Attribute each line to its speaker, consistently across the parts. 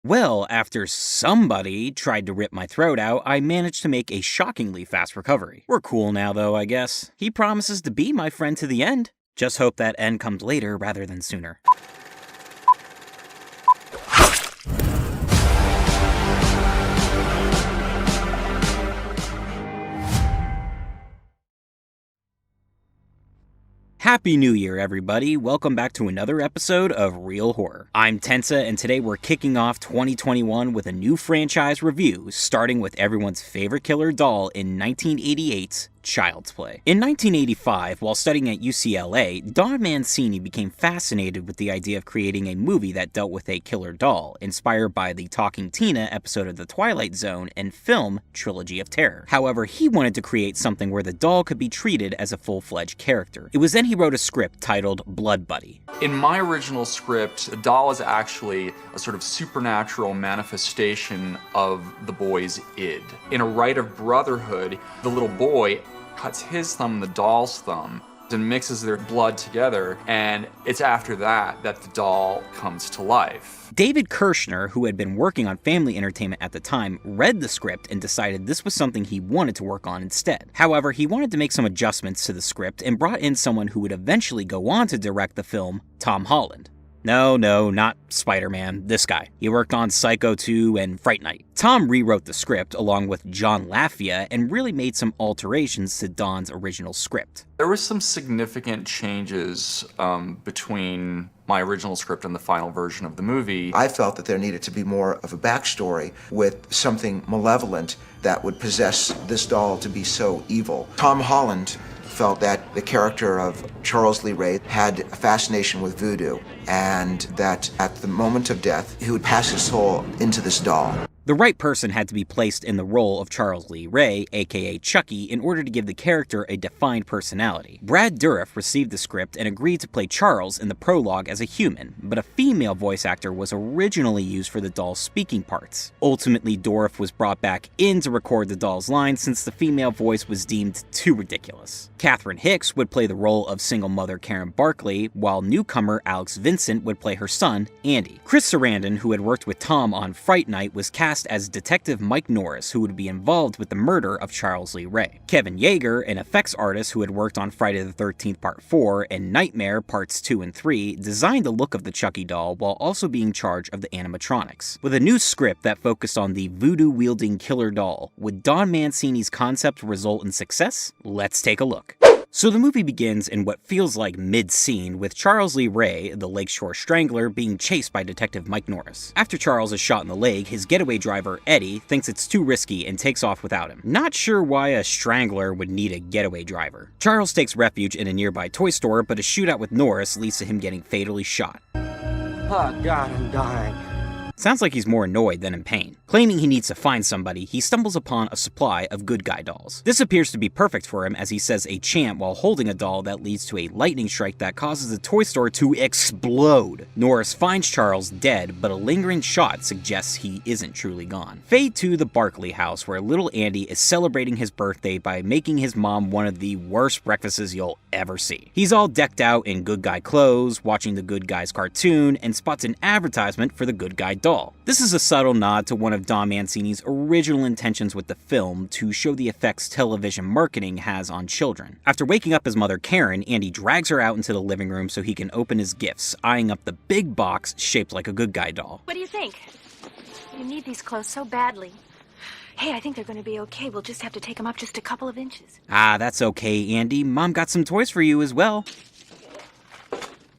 Speaker 1: Well, after somebody tried to rip my throat out, I managed to make a shockingly fast recovery. We're cool now though, I guess. He promises to be my friend to the end. Just hope that end comes later rather than sooner. Happy New Year, everybody. Welcome back to another episode of Real Horror. I'm Tensa, and today we're kicking off 2021 with a new franchise review, starting with everyone's favorite killer doll in 1988's Child's Play. In 1985, while studying at UCLA, Don Mancini became fascinated with the idea of creating a movie that dealt with a killer doll, inspired by the Talking Tina episode of The Twilight Zone and film Trilogy of Terror. However, he wanted to create something where the doll could be treated as a full-fledged character. It was then he wrote a script titled Blood Buddy.
Speaker 2: In my original script, the doll is actually a sort of supernatural manifestation of the boy's id. In a rite of brotherhood, the little boy cuts his thumb, the doll's thumb, and mixes their blood together, and it's after that that the doll comes to life.
Speaker 1: David Kirshner, who had been working on Family Entertainment at the time, read the script and decided this was something he wanted to work on instead. However, he wanted to make some adjustments to the script and brought in someone who would eventually go on to direct the film, Tom Holland. No, not Spider-Man, this guy. He worked on Psycho 2 and Fright Night. Tom rewrote the script along with John Lafia and really made some alterations to Don's original script.
Speaker 2: There were some significant changes between my original script and the final version of the movie.
Speaker 3: I felt that there needed to be more of a backstory with something malevolent that would possess this doll to be so evil. Tom Holland felt that the character of Charles Lee Ray had a fascination with voodoo, and that at the moment of death, he would pass his soul into this doll.
Speaker 1: The right person had to be placed in the role of Charles Lee Ray, aka Chucky, in order to give the character a defined personality. Brad Dourif received the script and agreed to play Charles in the prologue as a human, but a female voice actor was originally used for the doll's speaking parts. Ultimately, Dourif was brought back in to record the doll's lines since the female voice was deemed too ridiculous. Catherine Hicks would play the role of single mother Karen Barkley, while newcomer Alex Vincent would play her son, Andy. Chris Sarandon, who had worked with Tom on Fright Night, was cast as Detective Mike Norris, who would be involved with the murder of Charles Lee Ray. Kevin Yeager, an effects artist who had worked on Friday the 13th Part 4 and Nightmare Parts 2 and 3, designed the look of the Chucky doll while also being in charge of the animatronics. With a new script that focused on the voodoo-wielding killer doll, would Don Mancini's concept result in success? Let's take a look. So the movie begins in what feels like mid-scene with Charles Lee Ray, the Lakeshore Strangler, being chased by Detective Mike Norris. After Charles is shot in the leg, his getaway driver, Eddie, thinks it's too risky and takes off without him. Not sure why a strangler would need a getaway driver. Charles takes refuge in a nearby toy store, but a shootout with Norris leads to him getting fatally shot.
Speaker 4: Oh God, I'm dying.
Speaker 1: Sounds like he's more annoyed than in pain. Claiming he needs to find somebody, he stumbles upon a supply of good guy dolls. This appears to be perfect for him as he says a chant while holding a doll that leads to a lightning strike that causes the toy store to explode. Norris finds Charles dead, but a lingering shot suggests he isn't truly gone. Fade to the Barkley house where little Andy is celebrating his birthday by making his mom one of the worst breakfasts you'll ever see. He's all decked out in good guy clothes, watching the Good Guys cartoon, and spots an advertisement for the Good Guy doll. This is a subtle nod to one of Don Mancini's original intentions with the film to show the effects television marketing has on children. After waking up his mother Karen, Andy drags her out into the living room so he can open his gifts, eyeing up the big box shaped like a good guy doll.
Speaker 5: What do you think? You need these clothes so badly. Hey, I think they're going to be okay. We'll just have to take them up just a couple of inches.
Speaker 1: Ah, that's okay, Andy. Mom got some toys for you as well.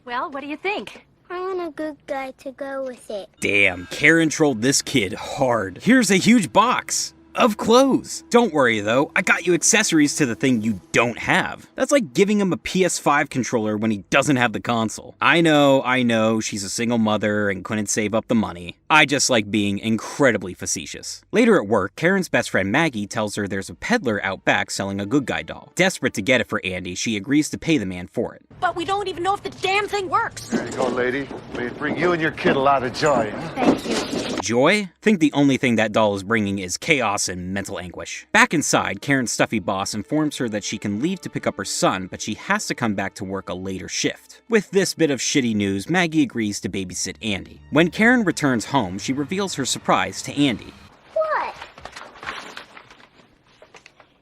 Speaker 5: Well, what do you think?
Speaker 6: I want a good guy to go with it.
Speaker 1: Damn, Karen trolled this kid hard. Here's a huge box of clothes. Don't worry though, I got you accessories to the thing you don't have. That's like giving him a PS5 controller when he doesn't have the console. I know, she's a single mother and couldn't save up the money. I just like being incredibly facetious. Later at work, Karen's best friend Maggie tells her there's a peddler out back selling a good guy doll. Desperate to get it for Andy, she agrees to pay the man for it.
Speaker 5: but we don't even know if the damn thing works.
Speaker 7: There you go, lady. May it bring you and your kid a lot of joy.
Speaker 5: Thank you.
Speaker 1: Joy? Think the only thing that doll is bringing is chaos and mental anguish. Back inside, Karen's stuffy boss informs her that she can leave to pick up her son, but she has to come back to work a later shift. With this bit of shitty news, Maggie agrees to babysit Andy. When Karen returns home, she reveals her surprise to Andy.
Speaker 6: What?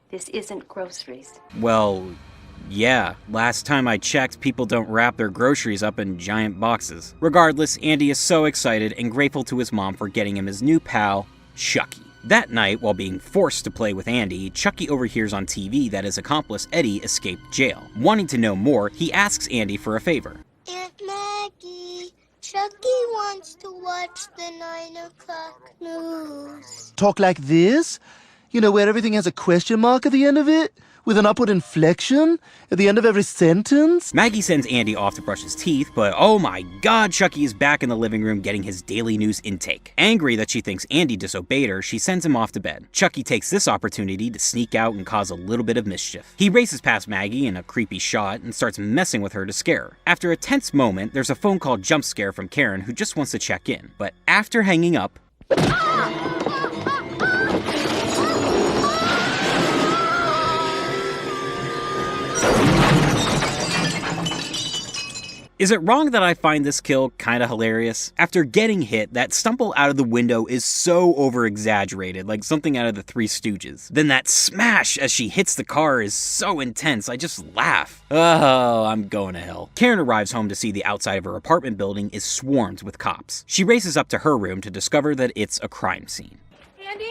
Speaker 5: This isn't groceries.
Speaker 1: Well, yeah, last time I checked, people don't wrap their groceries up in giant boxes. Regardless, Andy is so excited and grateful to his mom for getting him his new pal, Chucky. That night, while being forced to play with Andy, Chucky overhears on TV that his accomplice Eddie escaped jail. Wanting to know more, he asks Andy for a favor.
Speaker 6: Aunt Maggie, Chucky wants to watch the 9 o'clock news.
Speaker 8: Talk like this? You know, where everything has a question mark at the end of it? With an upward inflection at the end of every sentence?
Speaker 1: Maggie sends Andy off to brush his teeth, but oh my god, Chucky is back in the living room getting his daily news intake. Angry that she thinks Andy disobeyed her, she sends him off to bed. Chucky takes this opportunity to sneak out and cause a little bit of mischief. He races past Maggie in a creepy shot and starts messing with her to scare her. After a tense moment, there's a phone call jump scare from Karen who just wants to check in. But after hanging up, is it wrong that I find this kill kinda hilarious? After getting hit, that stumble out of the window is so over-exaggerated, like something out of the Three Stooges. Then that smash as she hits the car is so intense, I just laugh. Oh, I'm going to hell. Karen arrives home to see the outside of her apartment building is swarmed with cops. She races up to her room to discover that it's a crime scene.
Speaker 5: Andy?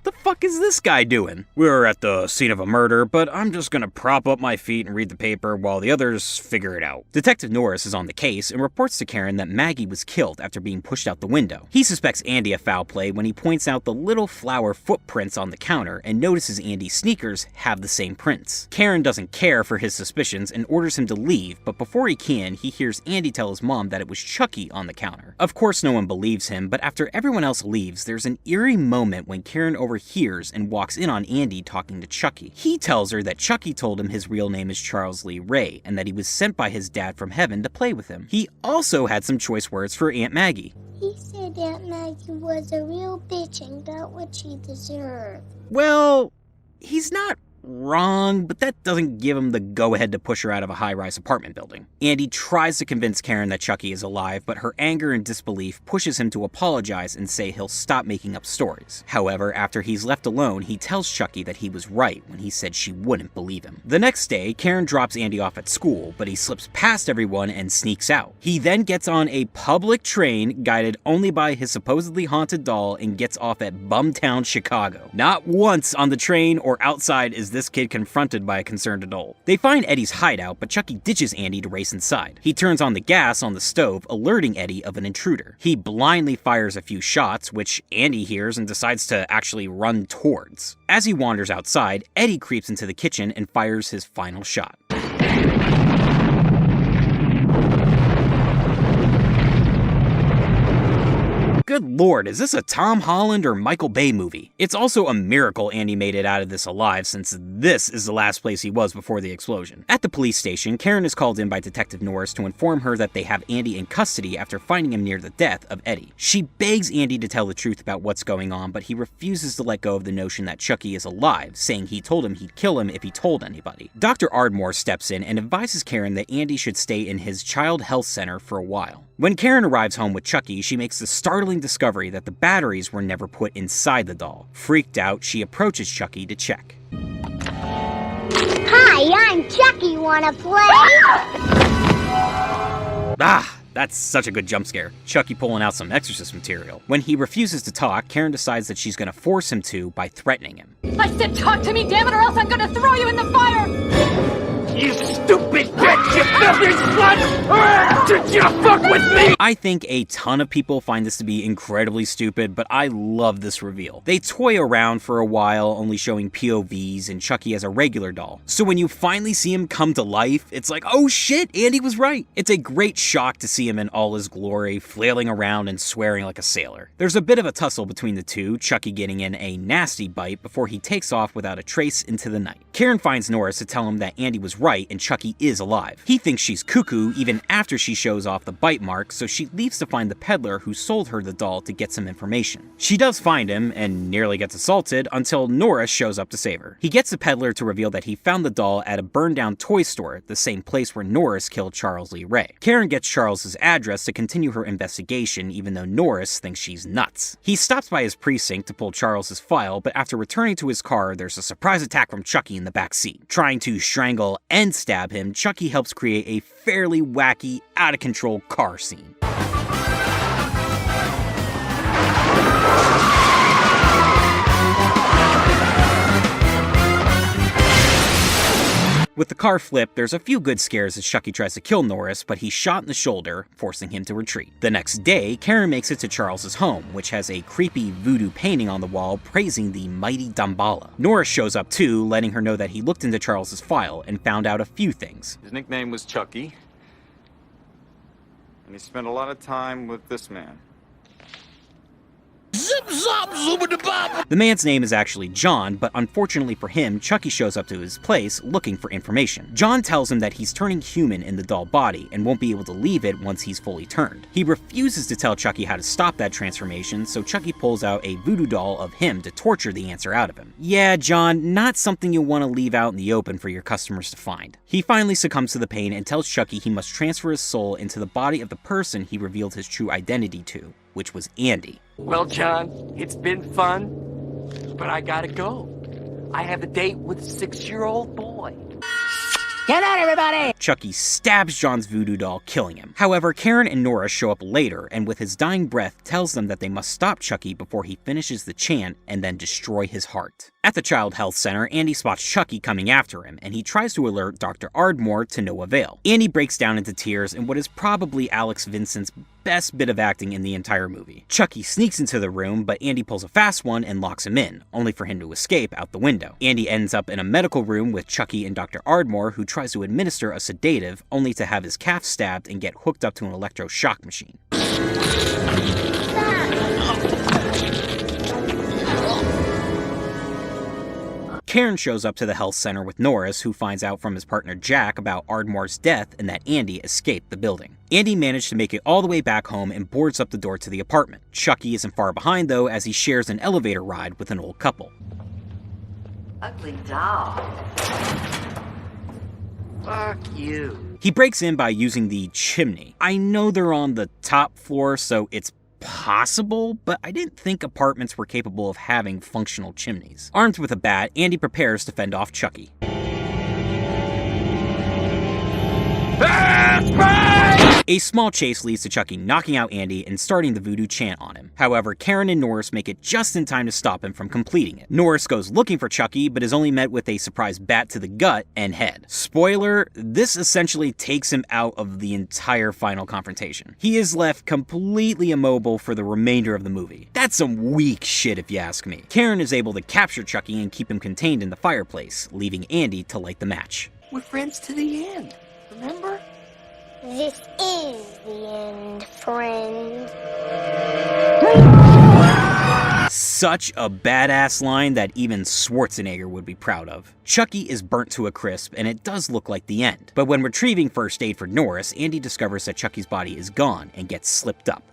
Speaker 1: The fuck is this guy doing? We're at the scene of a murder, but I'm just gonna prop up my feet and read the paper while the others figure it out. Detective Norris is on the case and reports to Karen that Maggie was killed after being pushed out the window. He suspects Andy of foul play when he points out the little flower footprints on the counter and notices Andy's sneakers have the same prints. Karen doesn't care for his suspicions and orders him to leave, but before he can, he hears Andy tell his mom that it was Chucky on the counter. Of course no one believes him, but after everyone else leaves, there's an eerie moment when Karen overhears and walks in on Andy talking to Chucky. He tells her that Chucky told him his real name is Charles Lee Ray and that he was sent by his dad from heaven to play with him. He also had some choice words for Aunt Maggie.
Speaker 6: He said Aunt Maggie was a real bitch and got what she deserved.
Speaker 1: Well, he's not wrong, but that doesn't give him the go-ahead to push her out of a high-rise apartment building. Andy tries to convince Karen that Chucky is alive, but her anger and disbelief pushes him to apologize and say he'll stop making up stories. However, after he's left alone, he tells Chucky that he was right when he said she wouldn't believe him. The next day, Karen drops Andy off at school, but he slips past everyone and sneaks out. He then gets on a public train guided only by his supposedly haunted doll and gets off at Bumtown, Chicago. Not once on the train or outside is this kid confronted by a concerned adult. They find Eddie's hideout, but Chucky ditches Andy to race inside. He turns on the gas on the stove, alerting Eddie of an intruder. He blindly fires a few shots, which Andy hears and decides to actually run towards. As he wanders outside, Eddie creeps into the kitchen and fires his final shot. Good lord, is this a Tom Holland or Michael Bay movie? It's also a miracle Andy made it out of this alive, since this is the last place he was before the explosion. At the police station, Karen is called in by Detective Norris to inform her that they have Andy in custody after finding him near the death of Eddie. She begs Andy to tell the truth about what's going on, but he refuses to let go of the notion that Chucky is alive, saying he told him he'd kill him if he told anybody. Dr. Ardmore steps in and advises Karen that Andy should stay in his child health center for a while. When Karen arrives home with Chucky, she makes the startling discovery that the batteries were never put inside the doll. Freaked out, she approaches Chucky to check.
Speaker 6: Hi, I'm Chucky. Wanna play?
Speaker 1: Ah! That's such a good jump scare. Chucky pulling out some Exorcist material. When he refuses to talk, Karen decides that she's gonna force him to by threatening him.
Speaker 5: I said talk to me, damn it, or else I'm gonna throw you in the fire!
Speaker 4: You stupid bitch! You filthy slut! Did you fuck with me?
Speaker 1: I think a ton of people find this to be incredibly stupid, but I love this reveal. They toy around for a while, only showing POVs and Chucky as a regular doll. So when you finally see him come to life, it's like, oh shit, Andy was right. It's a great shock to see him in all his glory, flailing around and swearing like a sailor. There's a bit of a tussle between the two, Chucky getting in a nasty bite before he takes off without a trace into the night. Karen finds Norris to tell him that Andy was right and Chucky is alive. He thinks she's cuckoo even after she shows off the bite mark, so she leaves to find the peddler who sold her the doll to get some information. She does find him and nearly gets assaulted until Norris shows up to save her. He gets the peddler to reveal that he found the doll at a burned down toy store, the same place where Norris killed Charles Lee Ray. Karen gets Charles's address to continue her investigation even though Norris thinks she's nuts. He stops by his precinct to pull Charles's file, but after returning to his car, there's a surprise attack from Chucky in the back seat. Trying to strangle and stab him, Chucky helps create a fairly wacky, out-of-control car scene. With the car flipped, there's a few good scares as Chucky tries to kill Norris, but he's shot in the shoulder, forcing him to retreat. The next day, Karen makes it to Charles's home, which has a creepy voodoo painting on the wall praising the mighty Damballa. Norris shows up too, letting her know that he looked into Charles's file and found out a few things.
Speaker 9: His nickname was Chucky, and he spent a lot of time with this man.
Speaker 1: The man's name is actually John, but unfortunately for him, Chucky shows up to his place looking for information. John tells him that he's turning human in the doll body and won't be able to leave it once he's fully turned. He refuses to tell Chucky how to stop that transformation, so Chucky pulls out a voodoo doll of him to torture the answer out of him. Yeah, John, not something you want to leave out in the open for your customers to find. He finally succumbs to the pain and tells Chucky he must transfer his soul into the body of the person he revealed his true identity to, which was Andy.
Speaker 4: Well, John, it's been fun, but I gotta go. I have a date with a 6-year-old boy. Get out, everybody!
Speaker 1: Chucky stabs John's voodoo doll, killing him. However, Karen and Norris show up later, and with his dying breath tells them that they must stop Chucky before he finishes the chant and then destroy his heart. At the Child Health Center, Andy spots Chucky coming after him, and he tries to alert Dr. Ardmore to no avail. Andy breaks down into tears in what is probably Alex Vincent's best bit of acting in the entire movie. Chucky sneaks into the room, but Andy pulls a fast one and locks him in, only for him to escape out the window. Andy ends up in a medical room with Chucky and Dr. Ardmore, who tries to administer a sedative, only to have his calf stabbed and get hooked up to an electroshock machine. Karen shows up to the health center with Norris, who finds out from his partner Jack about Ardmore's death and that Andy escaped the building. Andy managed to make it all the way back home and boards up the door to the apartment. Chucky isn't far behind though, as he shares an elevator ride with an old couple.
Speaker 10: Ugly doll.
Speaker 4: Fuck you.
Speaker 1: He breaks in by using the chimney. I know they're on the top floor, so it's possible, but I didn't think apartments were capable of having functional chimneys. Armed with a bat, Andy prepares to fend off Chucky. A small chase leads to Chucky knocking out Andy and starting the voodoo chant on him. However, Karen and Norris make it just in time to stop him from completing it. Norris goes looking for Chucky, but is only met with a surprise bat to the gut and head. Spoiler, this essentially takes him out of the entire final confrontation. He is left completely immobile for the remainder of the movie. That's some weak shit if you ask me. Karen is able to capture Chucky and keep him contained in the fireplace, leaving Andy to light the match.
Speaker 4: We're friends to the end, remember?
Speaker 6: This is the end, friend.
Speaker 1: Such a badass line that even Schwarzenegger would be proud of. Chucky is burnt to a crisp, and it does look like the end. But when retrieving first aid for Norris, Andy discovers that Chucky's body is gone and gets slipped up.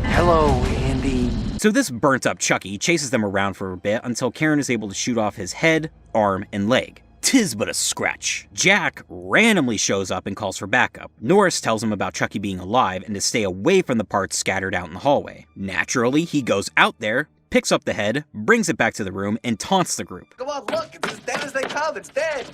Speaker 4: Hello, Andy.
Speaker 1: So this burnt up Chucky chases them around for a bit until Karen is able to shoot off his head, arm, and leg. 'Tis but a scratch. Jack randomly shows up and calls for backup. Norris tells him about Chucky being alive and to stay away from the parts scattered out in the hallway. Naturally, he goes out there, picks up the head, brings it back to the room, and taunts the group.
Speaker 11: Come on, look, it's as dead as they come, it's dead!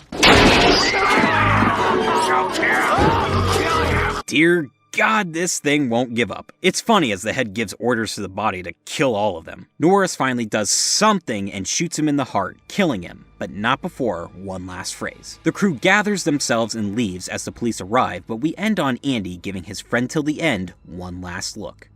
Speaker 1: Dear God, this thing won't give up. It's funny as the head gives orders to the body to kill all of them. Norris finally does something and shoots him in the heart, killing him, but not before one last phrase. The crew gathers themselves and leaves as the police arrive, but we end on Andy giving his friend till the end one last look.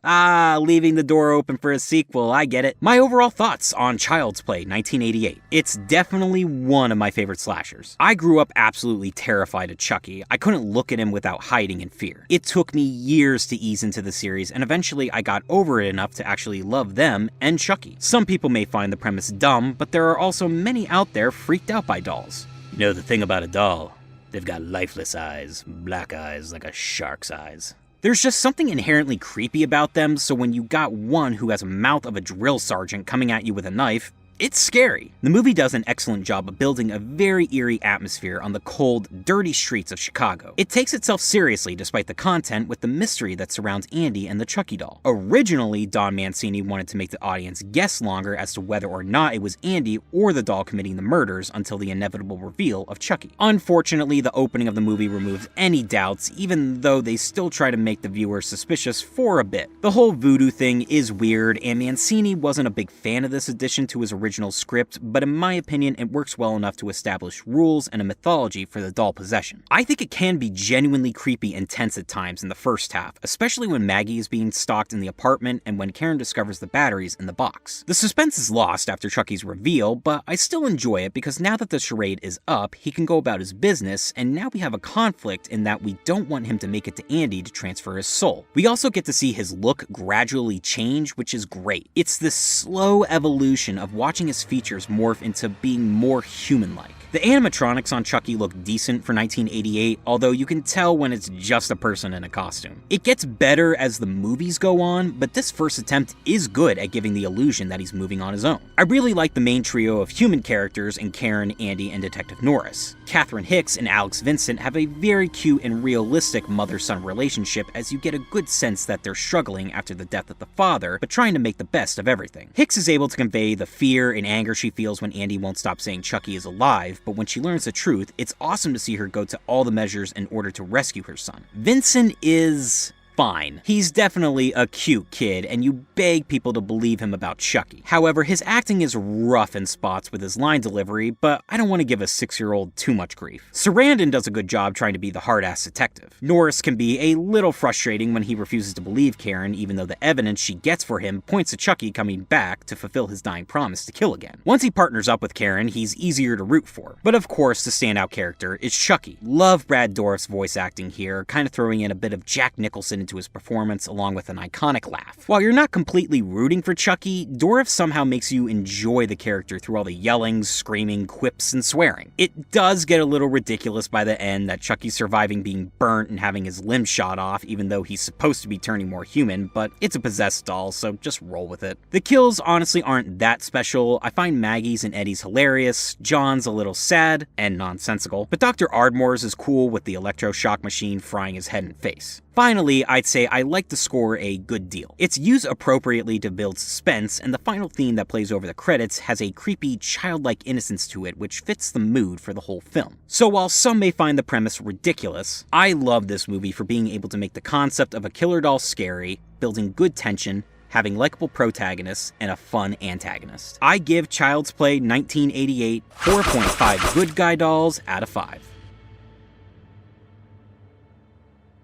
Speaker 1: Leaving the door open for a sequel, I get it. My overall thoughts on Child's Play 1988. It's definitely one of my favorite slashers. I grew up absolutely terrified of Chucky. I couldn't look at him without hiding in fear. It took me years to ease into the series, and eventually I got over it enough to actually love them and Chucky. Some people may find the premise dumb, but there are also many out there freaked out by dolls. You know the thing about a doll? They've got lifeless eyes, black eyes like a shark's eyes. There's just something inherently creepy about them, so when you got one who has a mouth of a drill sergeant coming at you with a knife, it's scary. The movie does an excellent job of building a very eerie atmosphere on the cold, dirty streets of Chicago. It takes itself seriously despite the content with the mystery that surrounds Andy and the Chucky doll. Originally, Don Mancini wanted to make the audience guess longer as to whether or not it was Andy or the doll committing the murders until the inevitable reveal of Chucky. Unfortunately, the opening of the movie removes any doubts, even though they still try to make the viewer suspicious for a bit. The whole voodoo thing is weird, and Mancini wasn't a big fan of this addition to his original script, but in my opinion, it works well enough to establish rules and a mythology for the doll possession. I think it can be genuinely creepy and tense at times in the first half, especially when Maggie is being stalked in the apartment and when Karen discovers the batteries in the box. The suspense is lost after Chucky's reveal, but I still enjoy it because now that the charade is up, he can go about his business, and now we have a conflict in that we don't want him to make it to Andy to transfer his soul. We also get to see his look gradually change, which is great. It's this slow evolution of watching his features morph into being more human-like. The animatronics on Chucky look decent for 1988, although you can tell when it's just a person in a costume. It gets better as the movies go on, but this first attempt is good at giving the illusion that he's moving on his own. I really like the main trio of human characters in Karen, Andy, and Detective Norris. Catherine Hicks and Alex Vincent have a very cute and realistic mother-son relationship, as you get a good sense that they're struggling after the death of the father, but trying to make the best of everything. Hicks is able to convey the fear and anger she feels when Andy won't stop saying Chucky is alive, but when she learns the truth, it's awesome to see her go to all the measures in order to rescue her son. Vincent is fine. He's definitely a cute kid, and you beg people to believe him about Chucky. However, his acting is rough in spots with his line delivery, but I don't want to give a 6-year-old too much grief. Sarandon does a good job trying to be the hard-ass detective. Norris can be a little frustrating when he refuses to believe Karen, even though the evidence she gets for him points to Chucky coming back to fulfill his dying promise to kill again. Once he partners up with Karen, he's easier to root for. But of course, the standout character is Chucky. Love Brad Dourif's voice acting here, kind of throwing in a bit of Jack Nicholson into his performance along with an iconic laugh. While you're not completely rooting for Chucky, Dourif somehow makes you enjoy the character through all the yelling, screaming, quips, and swearing. It does get a little ridiculous by the end that Chucky's surviving being burnt and having his limbs shot off even though he's supposed to be turning more human, but it's a possessed doll, so just roll with it. The kills honestly aren't that special. I find Maggie's and Eddie's hilarious, John's a little sad and nonsensical, but Dr. Ardmore's is cool with the electroshock machine frying his head and face. Finally, I'd say I like the score a good deal. It's used appropriately to build suspense, and the final theme that plays over the credits has a creepy, childlike innocence to it which fits the mood for the whole film. So while some may find the premise ridiculous, I love this movie for being able to make the concept of a killer doll scary, building good tension, having likable protagonists, and a fun antagonist. I give Child's Play 1988 4.5 good guy dolls out of 5.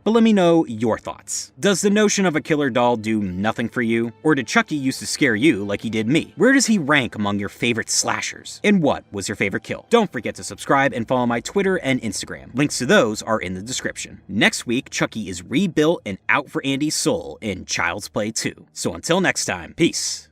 Speaker 1: But let me know your thoughts. Does the notion of a killer doll do nothing for you? Or did Chucky used to scare you like he did me? Where does he rank among your favorite slashers? And what was your favorite kill? Don't forget to subscribe and follow my Twitter and Instagram. Links to those are in the description. Next week, Chucky is rebuilt and out for Andy's soul in Child's Play 2. So until next time, peace.